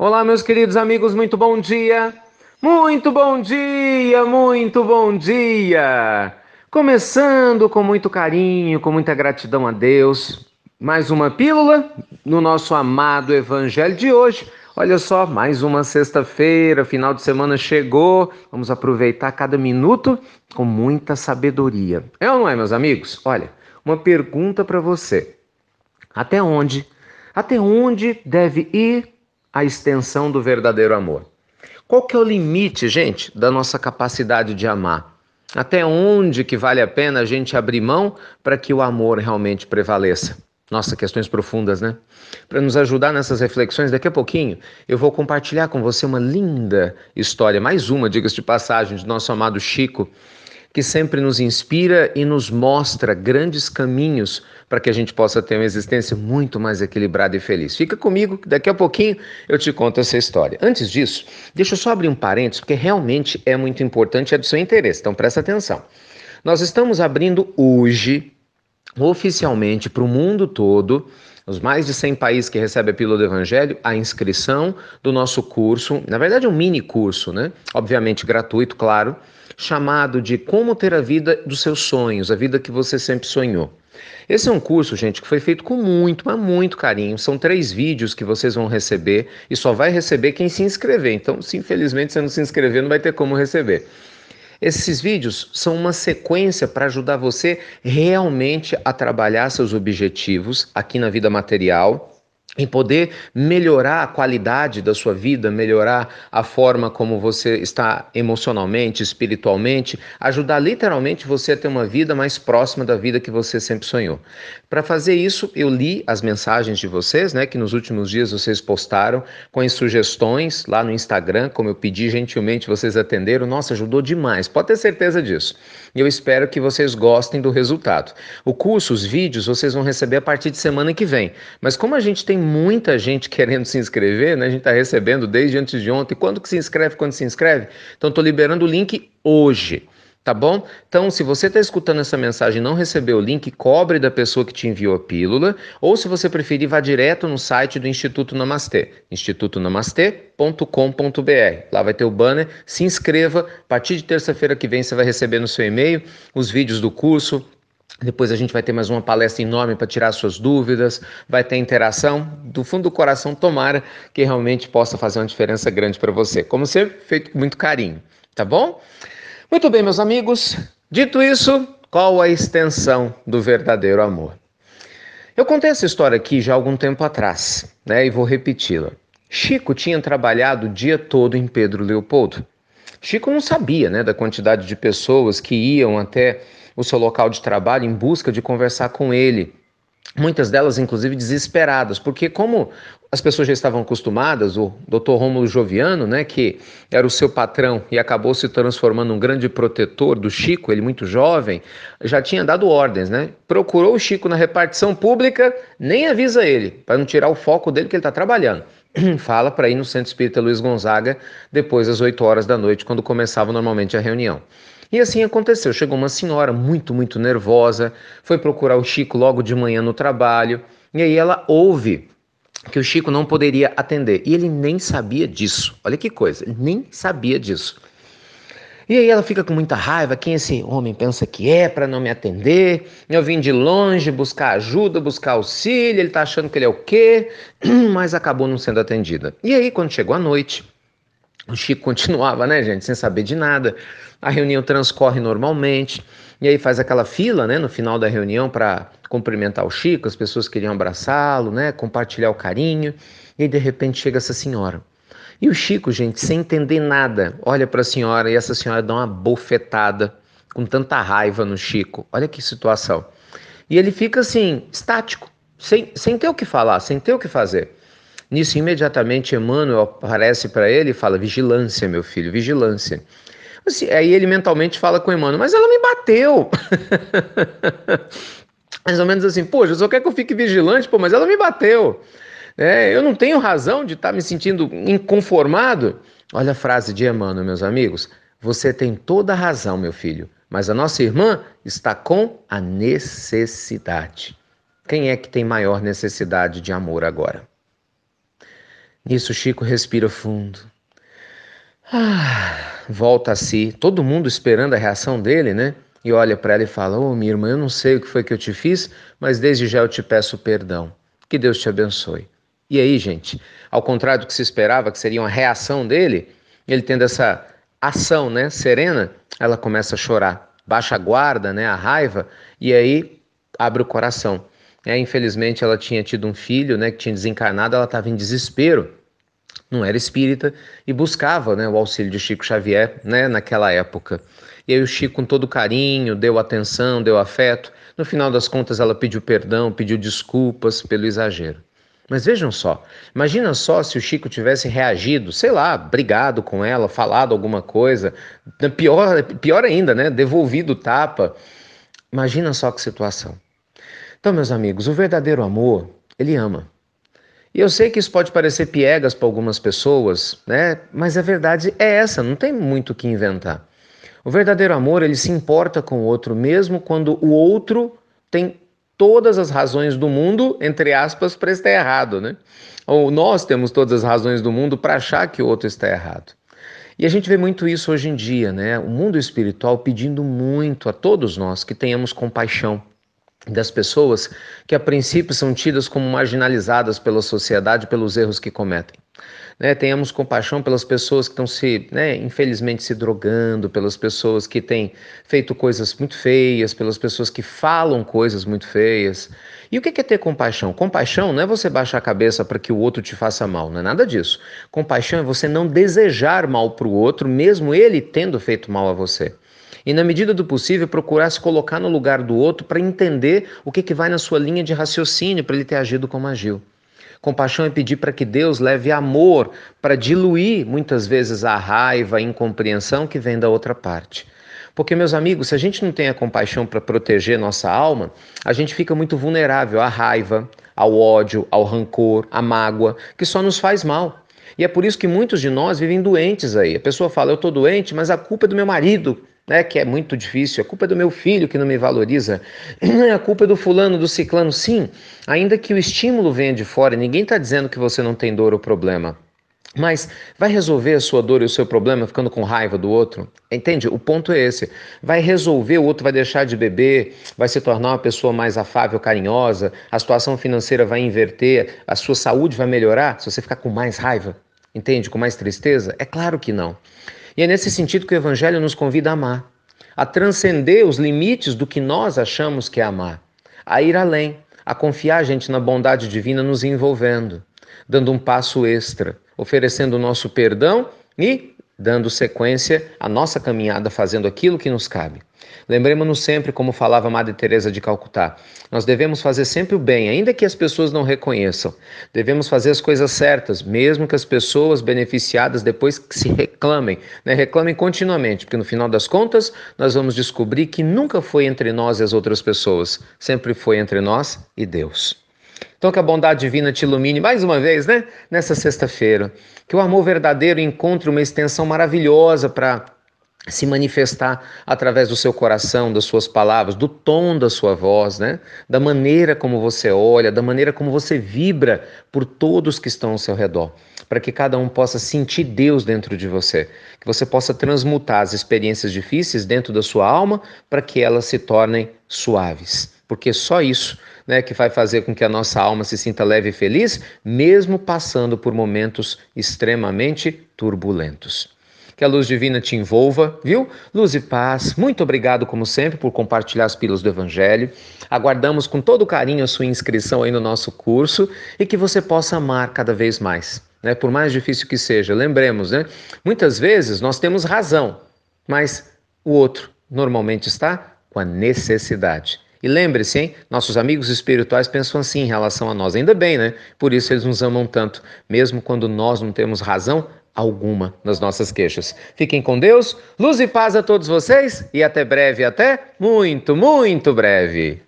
Olá, meus queridos amigos, muito bom dia! Muito bom dia, muito bom dia! Começando com muito carinho, com muita gratidão a Deus, mais uma pílula no nosso amado Evangelho de hoje. Olha só, mais uma sexta-feira, final de semana chegou, vamos aproveitar cada minuto com muita sabedoria. É ou não é, meus amigos? Olha, uma pergunta para você. Até onde? Até onde deve ir a extensão do verdadeiro amor? Qual que é o limite, gente, da nossa capacidade de amar? Até onde que vale a pena a gente abrir mão para que o amor realmente prevaleça? Nossa, questões profundas, né? Para nos ajudar nessas reflexões, daqui a pouquinho eu vou compartilhar com você uma linda história, mais uma, diga-se de passagem, de nosso amado Chico, que sempre nos inspira e nos mostra grandes caminhos para que a gente possa ter uma existência muito mais equilibrada e feliz. Fica comigo, que daqui a pouquinho eu te conto essa história. Antes disso, deixa eu só abrir um parênteses, porque realmente é muito importante e é do seu interesse, então presta atenção. Nós estamos abrindo hoje, oficialmente, para o mundo todo, os mais de 100 países que recebem a Pílula do Evangelho, a inscrição do nosso curso, na verdade é um mini curso, né? Obviamente gratuito, claro, chamado de Como Ter a Vida dos Seus Sonhos, a vida que você sempre sonhou. Esse é um curso, gente, que foi feito com muito, mas muito carinho. São 3 vídeos que vocês vão receber e só vai receber quem se inscrever. Então, se infelizmente você não se inscrever, não vai ter como receber. Esses vídeos são uma sequência para ajudar você realmente a trabalhar seus objetivos aqui na vida material e poder melhorar a qualidade da sua vida, melhorar a forma como você está emocionalmente, espiritualmente, ajudar literalmente você a ter uma vida mais próxima da vida que você sempre sonhou. Para fazer isso, eu li as mensagens de vocês, né, que nos últimos dias vocês postaram com as sugestões lá no Instagram, como eu pedi gentilmente, vocês atenderam. Nossa, ajudou demais, pode ter certeza disso. E eu espero que vocês gostem do resultado. O curso, os vídeos, vocês vão receber a partir de semana que vem. Mas como a gente tem muita gente querendo se inscrever, né? A gente está recebendo desde antes de ontem. Quando que se inscreve? Quando se inscreve? Então, estou liberando o link hoje. Tá bom? Então, se você está escutando essa mensagem e não recebeu o link, cobre da pessoa que te enviou a pílula, ou se você preferir, vá direto no site do Instituto Namastê, institutonamastê.com.br. Lá vai ter o banner, se inscreva, a partir de terça-feira que vem você vai receber no seu e-mail os vídeos do curso. Depois a gente vai ter mais uma palestra enorme para tirar suas dúvidas, vai ter interação. Do fundo do coração, tomara que realmente possa fazer uma diferença grande para você. Como sempre, feito com muito carinho, tá bom? Muito bem, meus amigos. Dito isso, qual a extensão do verdadeiro amor? Eu contei essa história aqui já há algum tempo atrás, né? E vou repeti-la. Chico tinha trabalhado o dia todo em Pedro Leopoldo. Chico não sabia, né, da quantidade de pessoas que iam até o seu local de trabalho em busca de conversar com ele. Muitas delas, inclusive, desesperadas, porque como as pessoas já estavam acostumadas, o Dr. Rômulo Joviano, né, que era o seu patrão e acabou se transformando num grande protetor do Chico, ele muito jovem, já tinha dado ordens, né? Procurou o Chico na repartição pública, nem avisa ele, para não tirar o foco dele que ele está trabalhando. Fala para ir no Centro Espírita Luiz Gonzaga depois das 8 horas da noite, quando começava normalmente a reunião. E assim aconteceu. Chegou uma senhora muito nervosa, foi procurar o Chico logo de manhã no trabalho, e aí ela ouve que o Chico não poderia atender. E ele nem sabia disso. Olha que coisa, ele nem sabia disso. E aí ela fica com muita raiva, quem esse homem pensa que é para não me atender? Eu vim de longe buscar ajuda, buscar auxílio, ele tá achando que ele é o quê? Mas acabou não sendo atendida. E aí quando chegou a noite, o Chico continuava, né, gente, sem saber de nada. A reunião transcorre normalmente. E aí faz aquela fila, né, no final da reunião para cumprimentar o Chico. As pessoas queriam abraçá-lo, né, compartilhar o carinho. E aí, de repente, chega essa senhora. E o Chico, gente, sem entender nada, olha para a senhora e essa senhora dá uma bofetada com tanta raiva no Chico. Olha que situação. E ele fica assim, estático, sem ter o que falar, sem ter o que fazer. Nisso, imediatamente, Emmanuel aparece para ele e fala: vigilância, meu filho, vigilância. Assim, aí ele mentalmente fala com Emmanuel: mas ela me bateu. Mais ou menos assim: poxa, só quer que eu fique vigilante, pô, mas ela me bateu. Eu não tenho razão de estar me sentindo inconformado. Olha a frase de Emmanuel, meus amigos. Você tem toda a razão, meu filho, mas a nossa irmã está com a necessidade. Quem é que tem maior necessidade de amor agora? Nisso, Chico respira fundo. Volta a si, todo mundo esperando a reação dele, né? E olha para ela e fala: Ô, minha irmã, eu não sei o que foi que eu te fiz, mas desde já eu te peço perdão. Que Deus te abençoe. E aí, gente, ao contrário do que se esperava, que seria uma reação dele, ele tendo essa ação, né, serena, ela começa a chorar, baixa a guarda, né, a raiva, e aí abre o coração. Infelizmente, ela tinha tido um filho, né, que tinha desencarnado, ela estava em desespero, não era espírita e buscava, né, o auxílio de Chico Xavier, né, naquela época. E aí o Chico, com todo carinho, deu atenção, deu afeto. No final das contas, ela pediu perdão, pediu desculpas pelo exagero. Mas vejam só, imagina só se o Chico tivesse reagido, sei lá, brigado com ela, falado alguma coisa, pior ainda, né, devolvido o tapa. Imagina só que situação. Então, meus amigos, o verdadeiro amor, ele ama. E eu sei que isso pode parecer piegas para algumas pessoas, né? Mas a verdade é essa, não tem muito o que inventar. O verdadeiro amor, ele se importa com o outro, mesmo quando o outro tem todas as razões do mundo, entre aspas, para estar errado, né? Ou nós temos todas as razões do mundo para achar que o outro está errado. E a gente vê muito isso hoje em dia, né? O mundo espiritual pedindo muito a todos nós que tenhamos compaixão das pessoas que a princípio são tidas como marginalizadas pela sociedade pelos erros que cometem. Tenhamos compaixão pelas pessoas que estão infelizmente se drogando, pelas pessoas que têm feito coisas muito feias, pelas pessoas que falam coisas muito feias. E o que é ter compaixão? Compaixão não é você baixar a cabeça para que o outro te faça mal, não é nada disso. Compaixão é você não desejar mal para o outro, mesmo ele tendo feito mal a você. E na medida do possível procurar se colocar no lugar do outro para entender o que vai na sua linha de raciocínio para ele ter agido como agiu. Compaixão é pedir para que Deus leve amor para diluir muitas vezes a raiva, a incompreensão que vem da outra parte. Porque, meus amigos, se a gente não tem a compaixão para proteger nossa alma, a gente fica muito vulnerável à raiva, ao ódio, ao rancor, à mágoa, que só nos faz mal. E é por isso que muitos de nós vivem doentes aí. A pessoa fala, eu estou doente, mas a culpa é do meu marido, que é muito difícil, a culpa é do meu filho que não me valoriza, a culpa é do fulano, do ciclano. Sim, ainda que o estímulo venha de fora, ninguém está dizendo que você não tem dor ou problema. Mas vai resolver a sua dor e o seu problema ficando com raiva do outro? Entende? O ponto é esse. Vai resolver, o outro vai deixar de beber, vai se tornar uma pessoa mais afável, carinhosa, a situação financeira vai inverter, a sua saúde vai melhorar se você ficar com mais raiva? Entende? Com mais tristeza? É claro que não. E é nesse sentido que o Evangelho nos convida a amar, a transcender os limites do que nós achamos que é amar, a ir além, a confiar, gente, na bondade divina nos envolvendo, dando um passo extra, oferecendo o nosso perdão e dando sequência à nossa caminhada, fazendo aquilo que nos cabe. Lembremos-nos sempre, como falava Madre Teresa de Calcutá, nós devemos fazer sempre o bem, ainda que as pessoas não reconheçam. Devemos fazer as coisas certas, mesmo que as pessoas beneficiadas depois que se reclamem, reclamem continuamente, porque no final das contas nós vamos descobrir que nunca foi entre nós e as outras pessoas, sempre foi entre nós e Deus. Então que a bondade divina te ilumine mais uma vez, nessa sexta-feira. Que o amor verdadeiro encontre uma extensão maravilhosa para se manifestar através do seu coração, das suas palavras, do tom da sua voz, da maneira como você olha, da maneira como você vibra por todos que estão ao seu redor, para que cada um possa sentir Deus dentro de você, que você possa transmutar as experiências difíceis dentro da sua alma para que elas se tornem suaves, porque só isso que vai fazer com que a nossa alma se sinta leve e feliz, mesmo passando por momentos extremamente turbulentos. Que a luz divina te envolva, viu? Luz e paz. Muito obrigado, como sempre, por compartilhar as pílulas do Evangelho. Aguardamos com todo carinho a sua inscrição aí no nosso curso e que você possa amar cada vez mais, por mais difícil que seja. Lembremos, muitas vezes nós temos razão, mas o outro normalmente está com a necessidade. E lembre-se, hein? Nossos amigos espirituais pensam assim em relação a nós. Ainda bem, Por isso eles nos amam tanto, mesmo quando nós não temos razão alguma nas nossas queixas. Fiquem com Deus, luz e paz a todos vocês e até breve, até muito, muito breve.